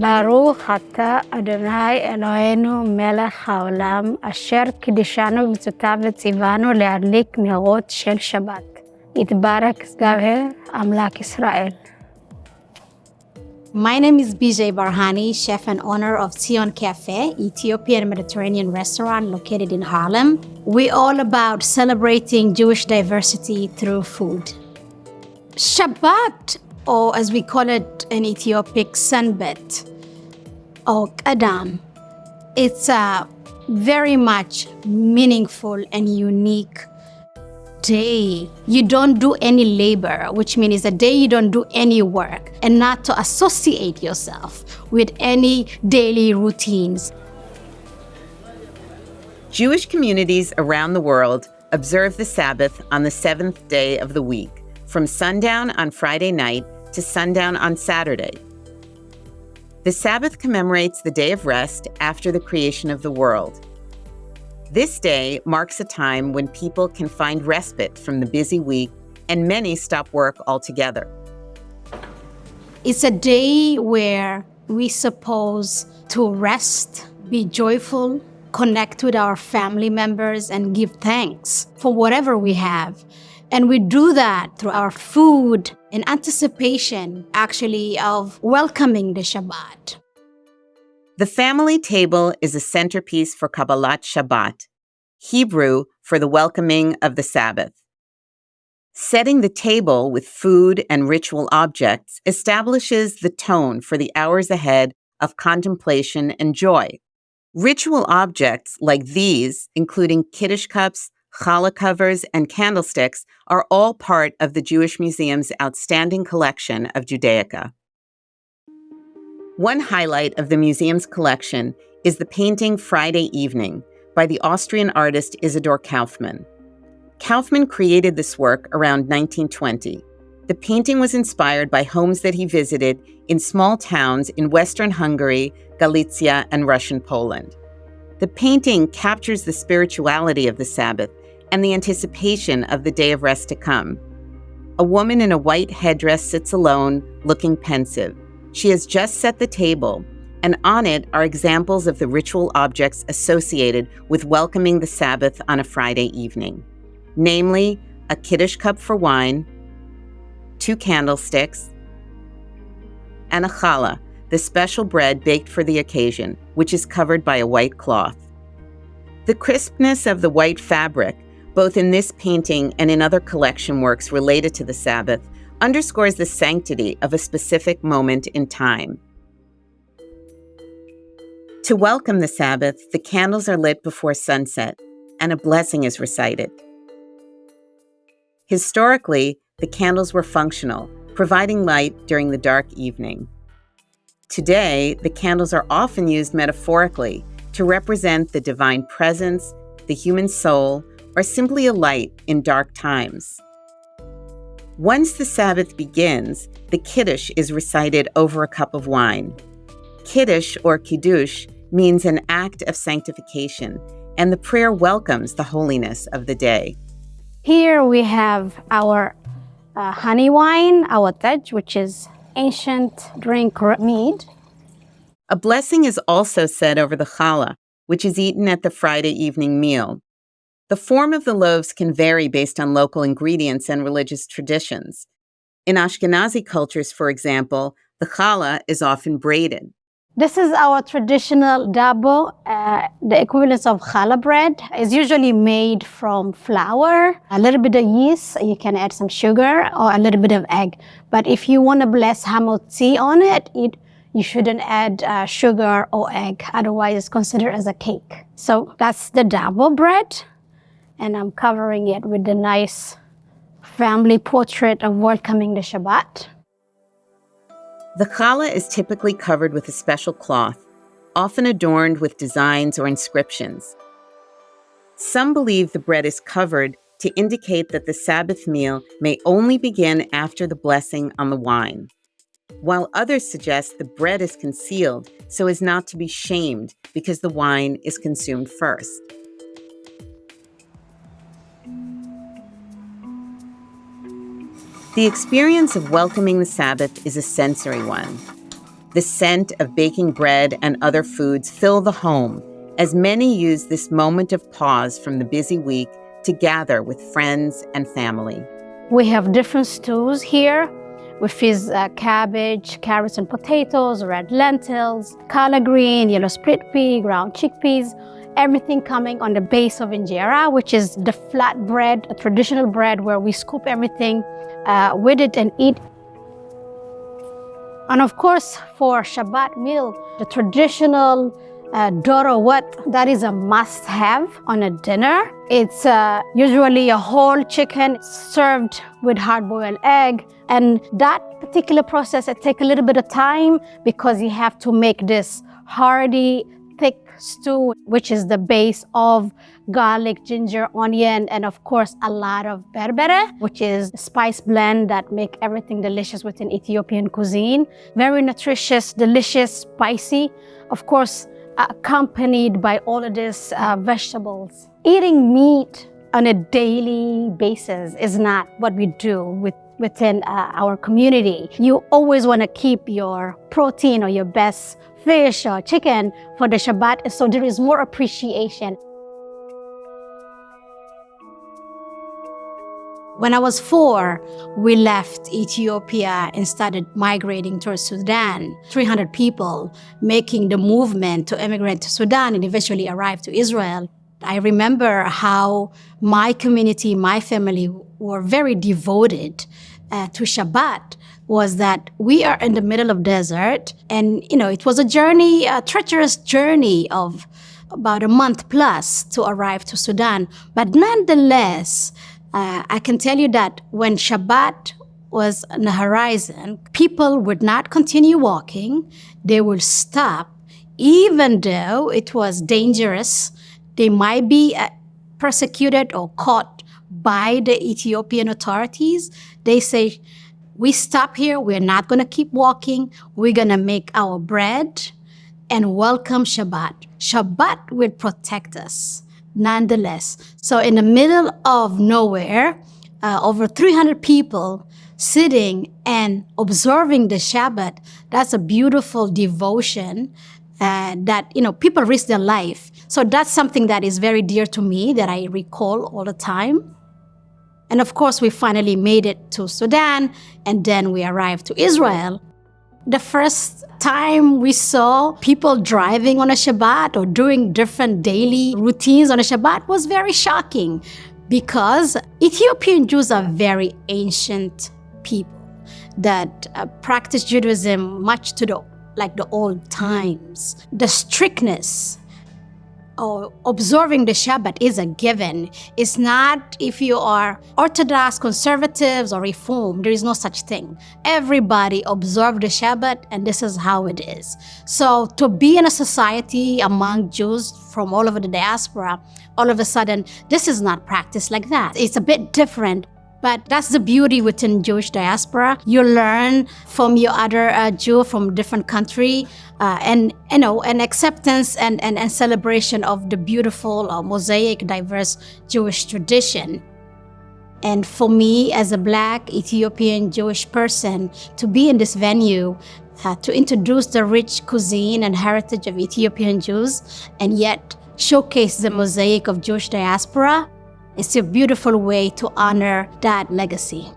ברוך אתה אדוני אלוהינו מלך העולם אשר קידשנו במצוותיו וציוונו להדליק נרות של שבת. יתברך זכר אמלך ישראל. My name is Beejhy Barhany, chef and owner of Tsion Café, Ethiopian Mediterranean restaurant located in Harlem. We're all about celebrating Jewish diversity through food. Shabbat, or as we call it in Ethiopic, Sanbet, or Qadam, it's a very much meaningful and unique day. You don't do any labor, which means it's a day you don't do any work, and not to associate yourself with any daily routines. Jewish communities around the world observe the Sabbath on the seventh day of the week, from sundown on Friday night to sundown on Saturday. The Sabbath commemorates the day of rest after the creation of the world. This day marks a time when people can find respite from the busy week, and many stop work altogether. It's a day where we're supposed to rest, be joyful, connect with our family members, and give thanks for whatever we have. And we do that through our food in anticipation, actually, of welcoming the Shabbat. The family table is a centerpiece for Kabbalat Shabbat, Hebrew for the welcoming of the Sabbath. Setting the table with food and ritual objects establishes the tone for the hours ahead of contemplation and joy. Ritual objects like these, including Kiddush cups, challah covers, and candlesticks, are all part of the Jewish Museum's outstanding collection of Judaica. One highlight of the museum's collection is the painting Friday Evening by the Austrian artist Isidor Kaufmann. Kaufmann created this work around 1920. The painting was inspired by homes that he visited in small towns in Western Hungary, Galicia, and Russian Poland. The painting captures the spirituality of the Sabbath and the anticipation of the day of rest to come. A woman in a white headdress sits alone, looking pensive. She has just set the table, and on it are examples of the ritual objects associated with welcoming the Sabbath on a Friday evening, namely a Kiddush cup for wine, 2 candlesticks, and a challah, the special bread baked for the occasion, which is covered by a white cloth. The crispness of the white fabric, both in this painting and in other collection works related to the Sabbath, underscores the sanctity of a specific moment in time. To welcome the Sabbath, the candles are lit before sunset, and a blessing is recited. Historically, the candles were functional, providing light during the dark evening. Today, the candles are often used metaphorically to represent the divine presence, the human soul, or simply a light in dark times. Once the Sabbath begins, the Kiddush is recited over a cup of wine. Kiddush, or Kiddush, means an act of sanctification, and the prayer welcomes the holiness of the day. Here we have our honey wine, our Taj, which is ancient drink mead. A blessing is also said over the challah, which is eaten at the Friday evening meal. The form of the loaves can vary based on local ingredients and religious traditions. In Ashkenazi cultures, for example, the challah is often braided. This is our traditional dabo. The equivalent of challah bread is usually made from flour, a little bit of yeast. You can add some sugar or a little bit of egg. But if you want to bless hamotzi on it, you shouldn't add sugar or egg. Otherwise, it's considered as a cake. So that's the dabo bread. And I'm covering it with the nice family portrait of welcoming the Shabbat. The challah is typically covered with a special cloth, often adorned with designs or inscriptions. Some believe the bread is covered to indicate that the Sabbath meal may only begin after the blessing on the wine, while others suggest the bread is concealed so as not to be shamed because the wine is consumed first. The experience of welcoming the Sabbath is a sensory one. The scent of baking bread and other foods fill the home as many use this moment of pause from the busy week to gather with friends and family. We have different stews here. We feast cabbage, carrots and potatoes, red lentils, collard green, yellow split pea, ground chickpeas, everything coming on the base of injera, which is the flat bread, a traditional bread where we scoop everything with it and eat. And of course, for Shabbat meal, the traditional dorowat, that is a must-have on a dinner. It's usually a whole chicken served with hard-boiled egg. And that particular process, it takes a little bit of time because you have to make this hearty, thick stew, which is the base of garlic, ginger, onion, and of course, a lot of berbere, which is a spice blend that make everything delicious within Ethiopian cuisine. Very nutritious, delicious, spicy. Of course, accompanied by all of these vegetables. Eating meat on a daily basis is not what we do within our community. You always want to keep your protein or your best fish or chicken for the Shabbat, so there is more appreciation. When I was 4, we left Ethiopia and started migrating towards Sudan. 300 people making the movement to immigrate to Sudan and eventually arrive to Israel. I remember how my community, my family were very devoted to Shabbat, was that we are in the middle of desert and, it was a journey, a treacherous journey of about a month plus to arrive to Sudan. But nonetheless, I can tell you that when Shabbat was on the horizon, people would not continue walking. They would stop, even though it was dangerous. They might be persecuted or caught by the Ethiopian authorities. They say, we stop here. We're not going to keep walking. We're going to make our bread and welcome Shabbat. Shabbat will protect us. Nonetheless, so in the middle of nowhere, over 300 people sitting and observing the Shabbat, that's a beautiful devotion that, people risk their life. So that's something that is very dear to me that I recall all the time. And of course, we finally made it to Sudan, and then we arrived to Israel. The first time we saw people driving on a Shabbat or doing different daily routines on a Shabbat was very shocking because Ethiopian Jews are very ancient people that practice Judaism much to the old times. The strictness or observing the Shabbat is a given. It's not if you are Orthodox, conservatives, or Reform. There is no such thing. Everybody observe the Shabbat, and this is how it is. So to be in a society among Jews from all over the diaspora, all of a sudden, this is not practiced like that. It's a bit different. But that's the beauty within Jewish diaspora. You learn from your other Jew from different country, and an acceptance and celebration of the beautiful, mosaic, diverse Jewish tradition. And for me, as a Black Ethiopian Jewish person, to be in this venue, to introduce the rich cuisine and heritage of Ethiopian Jews, and yet showcase the mosaic of Jewish diaspora, it's a beautiful way to honor that legacy.